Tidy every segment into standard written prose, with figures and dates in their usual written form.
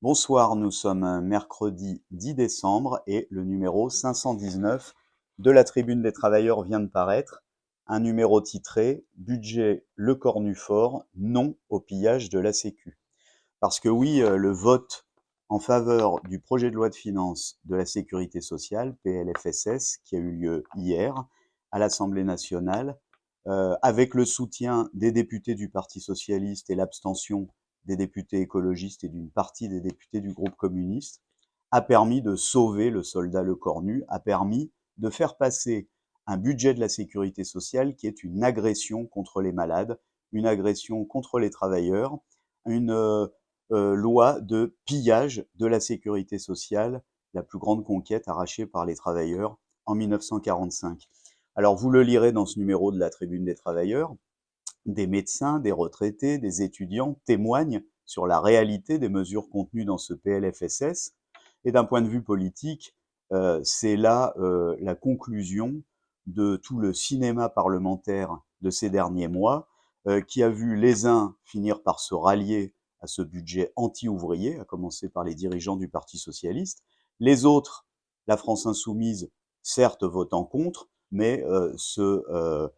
Bonsoir, nous sommes mercredi 10 décembre et le numéro 519 de la Tribune des Travailleurs vient de paraître. Un numéro titré Budget Le Cornufort, non au pillage de la Sécu. Parce que oui, le vote en faveur du projet de loi de finances de la Sécurité sociale, PLFSS, qui a eu lieu hier à l'Assemblée nationale, avec le soutien des députés du Parti socialiste et l'abstention des députés écologistes et d'une partie des députés du groupe communiste, a permis de sauver le soldat Lecornu, a permis de faire passer un budget de la sécurité sociale qui est une agression contre les malades, une agression contre les travailleurs, une loi de pillage de la sécurité sociale, la plus grande conquête arrachée par les travailleurs en 1945. Alors vous le lirez dans ce numéro de la Tribune des Travailleurs, des médecins, des retraités, des étudiants témoignent sur la réalité des mesures contenues dans ce PLFSS. Et d'un point de vue politique, c'est là la conclusion de tout le cinéma parlementaire de ces derniers mois, qui a vu les uns finir par se rallier à ce budget anti-ouvrier, à commencer par les dirigeants du Parti socialiste, les autres, la France insoumise, certes votant contre, mais se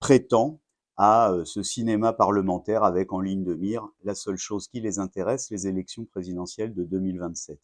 prétend à ce cinéma parlementaire avec en ligne de mire la seule chose qui les intéresse, les élections présidentielles de 2027.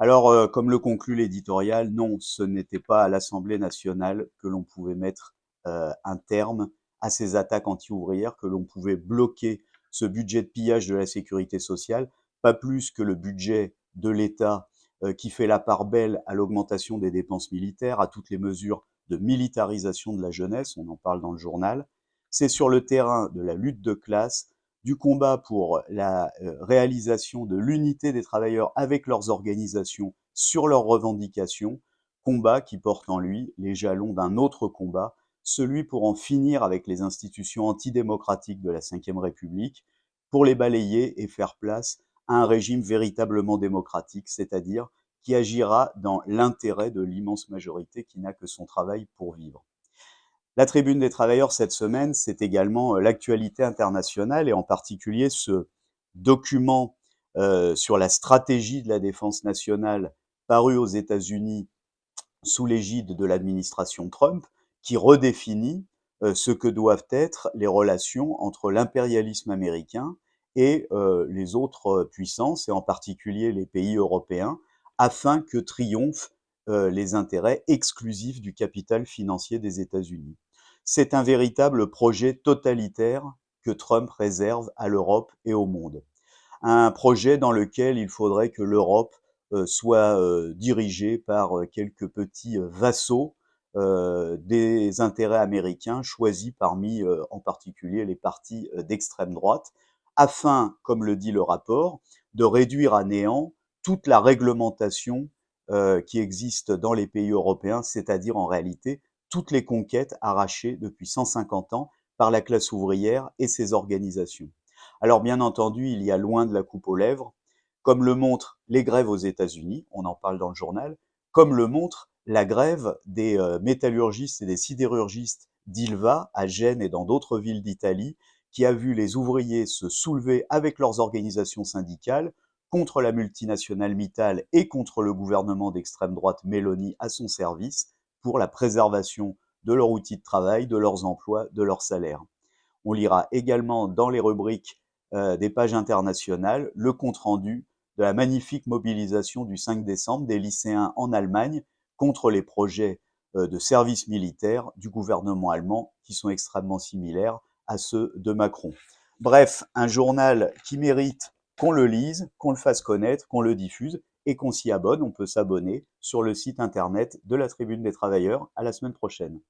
Alors, comme le conclut l'éditorial, non, ce n'était pas à l'Assemblée nationale que l'on pouvait mettre un terme à ces attaques anti-ouvrières, que l'on pouvait bloquer ce budget de pillage de la sécurité sociale, pas plus que le budget de l'État qui fait la part belle à l'augmentation des dépenses militaires, à toutes les mesures de militarisation de la jeunesse, on en parle dans le journal. C'est sur le terrain de la lutte de classe, du combat pour la réalisation de l'unité des travailleurs avec leurs organisations sur leurs revendications, combat qui porte en lui les jalons d'un autre combat, celui pour en finir avec les institutions antidémocratiques de la Ve République, pour les balayer et faire place à un régime véritablement démocratique, c'est-à-dire qui agira dans l'intérêt de l'immense majorité qui n'a que son travail pour vivre. La Tribune des Travailleurs cette semaine, c'est également l'actualité internationale et en particulier ce document sur la stratégie de la défense nationale paru aux États-Unis sous l'égide de l'administration Trump, qui redéfinit ce que doivent être les relations entre l'impérialisme américain et les autres puissances, et en particulier les pays européens, afin que triomphent les intérêts exclusifs du capital financier des États-Unis. C'est un véritable projet totalitaire que Trump réserve à l'Europe et au monde. Un projet dans lequel il faudrait que l'Europe soit dirigée par quelques petits vassaux des intérêts américains choisis parmi en particulier les partis d'extrême droite, afin, comme le dit le rapport, de réduire à néant toute la réglementation qui existe dans les pays européens, c'est-à-dire en réalité toutes les conquêtes arrachées depuis 150 ans par la classe ouvrière et ses organisations. Alors bien entendu, il y a loin de la coupe aux lèvres, comme le montrent les grèves aux États-Unis, on en parle dans le journal, comme le montre la grève des métallurgistes et des sidérurgistes d'Ilva, à Gênes et dans d'autres villes d'Italie, qui a vu les ouvriers se soulever avec leurs organisations syndicales contre la multinationale Mittal et contre le gouvernement d'extrême droite Meloni à son service pour la préservation de leur outil de travail, de leurs emplois, de leurs salaires. On lira également dans les rubriques des pages internationales le compte-rendu de la magnifique mobilisation du 5 décembre des lycéens en Allemagne contre les projets de service militaire du gouvernement allemand qui sont extrêmement similaires à ceux de Macron. Bref, un journal qui mérite qu'on le lise, qu'on le fasse connaître, qu'on le diffuse et qu'on s'y abonne. On peut s'abonner sur le site internet de la Tribune des Travailleurs. À la semaine prochaine.